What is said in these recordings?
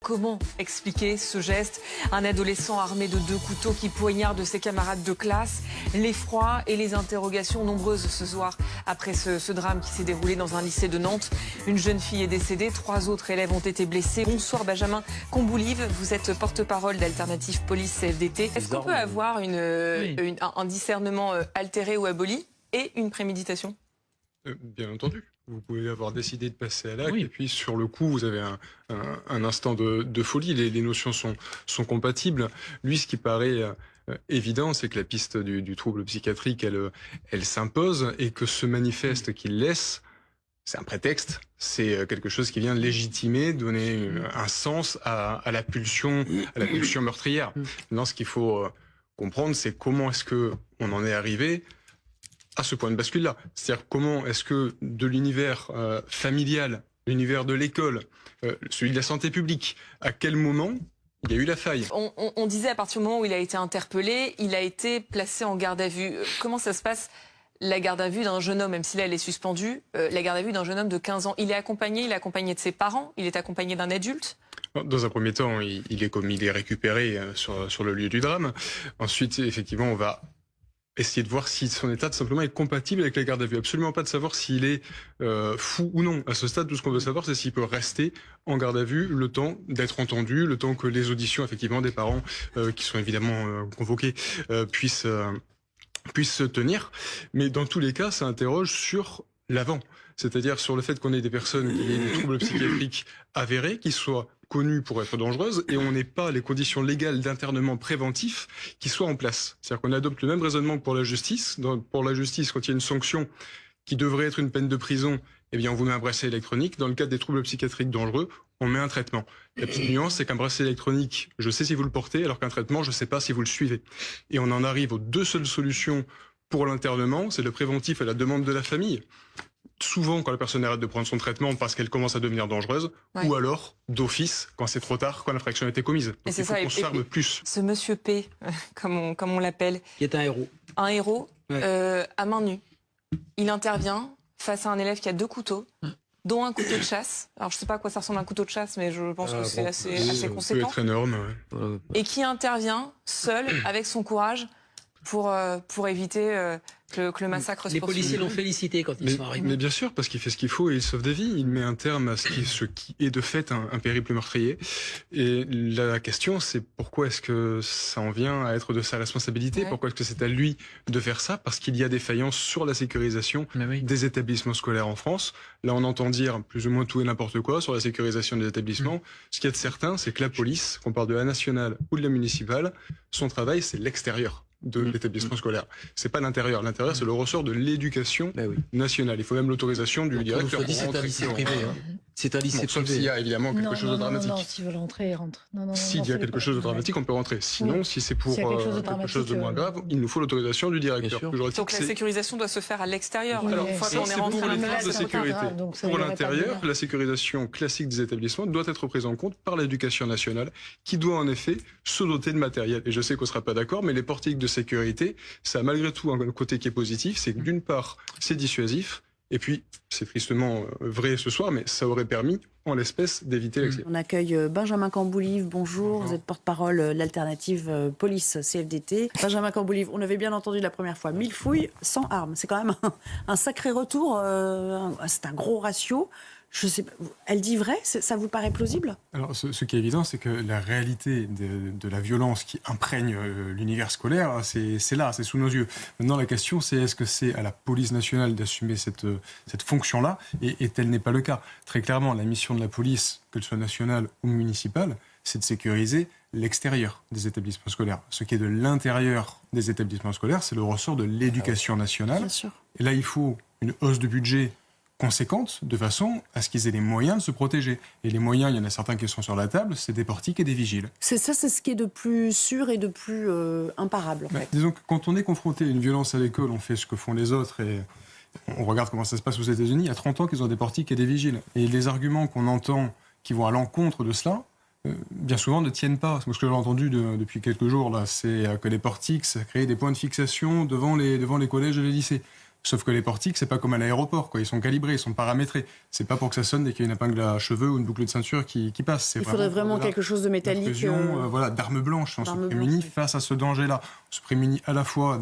comment expliquer ce geste? Un adolescent armé de 2 couteaux qui poignarde ses camarades de classe, l'effroi et les interrogations nombreuses ce soir après ce drame qui s'est déroulé dans un lycée de Nantes. Une jeune fille est décédée, 3 autres élèves ont été blessés. Bonsoir Benjamin Comboulive, vous êtes porte-parole d'Alternative Police CFDT. Est-ce qu'on peut avoir un discernement altéré ou aboli et une préméditation? Bien entendu. Vous pouvez avoir décidé de passer à l'acte et puis sur le coup, vous avez un instant de folie. Les notions sont compatibles. Lui, ce qui paraît évident, c'est que la piste du trouble psychiatrique, elle s'impose et que ce manifeste qu'il laisse, c'est un prétexte. C'est quelque chose qui vient légitimer, donner un sens à la pulsion meurtrière. Maintenant, ce qu'il faut comprendre, c'est comment est-ce que on en est arrivé à ce point de bascule-là. C'est-à-dire comment est-ce que de l'univers familial, l'univers de l'école, celui de la santé publique, à quel moment il y a eu la faille? On disait à partir du moment où il a été interpellé, il a été placé en garde à vue. Comment ça se passe, la garde à vue d'un jeune homme, même si là elle est suspendue, la garde à vue d'un jeune homme de 15 ans? Il est accompagné de ses parents, il est accompagné d'un adulte? Dans un premier temps, il est récupéré sur le lieu du drame. Ensuite, effectivement, on va essayer de voir si son état tout simplement est compatible avec la garde à vue. Absolument pas de savoir s'il est fou ou non. À ce stade, tout ce qu'on veut savoir, c'est s'il peut rester en garde à vue le temps d'être entendu, le temps que les auditions effectivement des parents qui sont évidemment convoqués puissent se tenir. Mais dans tous les cas, ça interroge sur l'avant. C'est-à-dire sur le fait qu'on ait des personnes qui aient des troubles psychiatriques avérés, qui soient connues pour être dangereuses, et on n'ait pas les conditions légales d'internement préventif qui soient en place. C'est-à-dire qu'on adopte le même raisonnement que pour la justice. Pour la justice, quand il y a une sanction qui devrait être une peine de prison, eh bien on vous met un bracelet électronique. Dans le cadre des troubles psychiatriques dangereux, on met un traitement. La petite nuance, c'est qu'un bracelet électronique, je sais si vous le portez, alors qu'un traitement, je ne sais pas si vous le suivez. Et on en arrive aux 2 seules solutions pour l'internement, c'est le préventif à la demande de la famille. Souvent quand la personne arrête de prendre son traitement parce qu'elle commence à devenir dangereuse, ou alors d'office quand c'est trop tard, quand l'infraction a été commise. Donc il faut qu'on s'arme plus. Ce monsieur P, comme on l'appelle, qui est un héros. Un héros, à main nue. Il intervient face à un élève qui a 2 couteaux, dont un couteau de chasse. Alors je ne sais pas à quoi ça ressemble un couteau de chasse, mais je pense que c'est assez conséquent. Ça peut être énorme. Et qui intervient seul, avec son courage, pour éviter que le massacre se Les poursuive. policiers l'ont félicité quand ils sont arrivés. Mais bien sûr, parce qu'il fait ce qu'il faut et il sauve des vies. Il met un terme à ce qui est de fait un périple meurtrier. Et la question, c'est pourquoi est-ce que ça en vient à être de sa responsabilité? Pourquoi est-ce que c'est à lui de faire ça? Parce qu'il y a des faillances sur la sécurisation des établissements scolaires en France. Là, on entend dire plus ou moins tout et n'importe quoi sur la sécurisation des établissements. Ce qu'il y a de certain, c'est que la police, qu'on parle de la nationale ou de la municipale, son travail, c'est l'extérieur de l'établissement scolaire. C'est pas l'intérieur. L'intérieur, c'est le ressort de l'éducation nationale. Il faut même l'autorisation du directeur. C'est un lycée privé. C'est un lycée privé. Sauf s'il y a évidemment quelque chose de dramatique. Non, s'ils veulent rentrer, ils rentrent. S'il y a quelque chose de dramatique, on peut rentrer. Sinon, si c'est pour quelque chose de moins grave, il nous faut l'autorisation du directeur. Donc la sécurisation doit se faire à l'extérieur. Alors, c'est pour les forces de sécurité. Pour l'intérieur, la sécurisation classique des établissements doit être prise en compte par l'éducation nationale, qui doit en effet se doter de matériel. Et je sais qu'on ne sera pas d'accord, mais les portiques de sécurité, ça a malgré tout un côté qui est positif, c'est que d'une part, c'est dissuasif, et puis, c'est tristement vrai ce soir, mais ça aurait permis, en l'espèce, d'éviter l'accident. On accueille Benjamin Comboulive, bonjour. Vous êtes porte-parole de l'Alternative Police CFDT. Benjamin Comboulive, on avait bien entendu la première fois 1000 fouilles sans armes. C'est quand même un sacré retour, c'est un gros ratio. Je sais pas, elle dit vrai? Ça vous paraît plausible? Alors, ce qui est évident, c'est que la réalité de la violence qui imprègne l'univers scolaire, c'est là, c'est sous nos yeux. Maintenant, la question, c'est est-ce que c'est à la police nationale d'assumer cette fonction-là? Et tel n'est pas le cas. Très clairement, la mission de la police, qu'elle soit nationale ou municipale, c'est de sécuriser l'extérieur des établissements scolaires. Ce qui est de l'intérieur des établissements scolaires, c'est le ressort de l'éducation nationale. Bien sûr. Et là, il faut une hausse de budget conséquente, de façon à ce qu'ils aient les moyens de se protéger. Et les moyens, il y en a certains qui sont sur la table, c'est des portiques et des vigiles. C'est ce qui est de plus sûr et de plus imparable, en fait. Disons que quand on est confronté à une violence à l'école, on fait ce que font les autres et on regarde comment ça se passe aux États-Unis. Il y a 30 ans qu'ils ont des portiques et des vigiles. Et les arguments qu'on entend qui vont à l'encontre de cela, bien souvent ne tiennent pas. Ce que j'ai entendu depuis quelques jours, là, c'est que les portiques, ça crée des points de fixation devant les collèges et les lycées. Sauf que les portiques, c'est pas comme à l'aéroport, quoi. Ils sont calibrés, ils sont paramétrés. C'est pas pour que ça sonne dès qu'il y a une épingle à cheveux ou une boucle de ceinture qui passe. Il faudrait vraiment quelque chose de métallique. D'armes blanches. On se D'armes prémunit blanches, face à ce danger-là. On se prémunit à la fois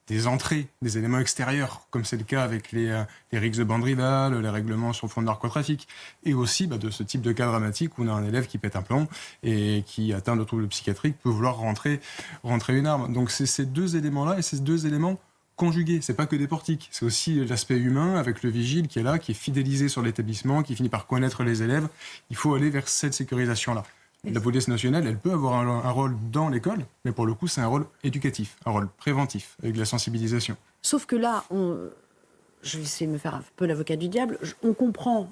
des entrées, des éléments extérieurs, comme c'est le cas avec les rixes de bande rivale, les règlements sur fond de narcotrafic, et aussi de ce type de cas dramatique où on a un élève qui pète un plomb et qui, atteint de troubles psychiatriques, peut vouloir rentrer une arme. Donc c'est ces deux éléments-là et ces deux éléments conjugués. C'est pas que des portiques, c'est aussi l'aspect humain avec le vigile qui est là, qui est fidélisé sur l'établissement, qui finit par connaître les élèves. Il faut aller vers cette sécurisation-là. La police nationale, elle peut avoir un rôle dans l'école, mais pour le coup, c'est un rôle éducatif, un rôle préventif, avec de la sensibilisation. Sauf que là, je vais essayer de me faire un peu l'avocat du diable, on comprend,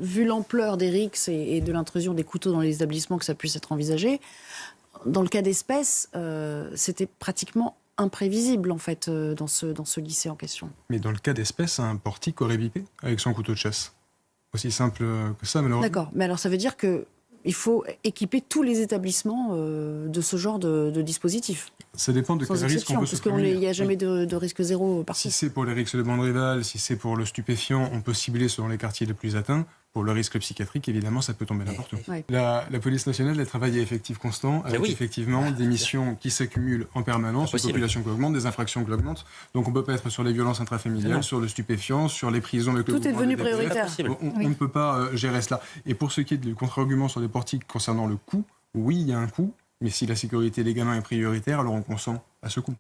vu l'ampleur des rixes et de l'intrusion des couteaux dans les établissements, que ça puisse être envisagé. Dans le cas d'espèce, c'était pratiquement imprévisible, en fait, dans ce lycée en question. Mais dans le cas d'espèce, un portique aurait bipé avec son couteau de chasse. Aussi simple que ça, malheureusement. D'accord, mais alors ça veut dire que il faut équiper tous les établissements de ce genre de dispositif. Ça dépend de quel risque on peut se prémunir. Parce qu'il n'y a jamais de risque zéro partout. Si c'est pour les risques de bande rivale, si c'est pour le stupéfiant, on peut cibler selon les quartiers les plus atteints. Pour le risque psychiatrique, évidemment, ça peut tomber n'importe où. Ouais. La police nationale, elle travaille à effectif constant, avec effectivement des missions qui s'accumulent en permanence, une population qui augmente, des infractions qui augmentent. Donc on peut pas être sur les violences intrafamiliales, sur le stupéfiant, sur les prisons avec le Tout est devenu prioritaire. On ne peut pas gérer cela. Et pour ce qui est du contre-argument sur les portiques concernant le coût, oui, il y a un coût, mais si la sécurité des gamins est prioritaire, alors on consent à ce coût.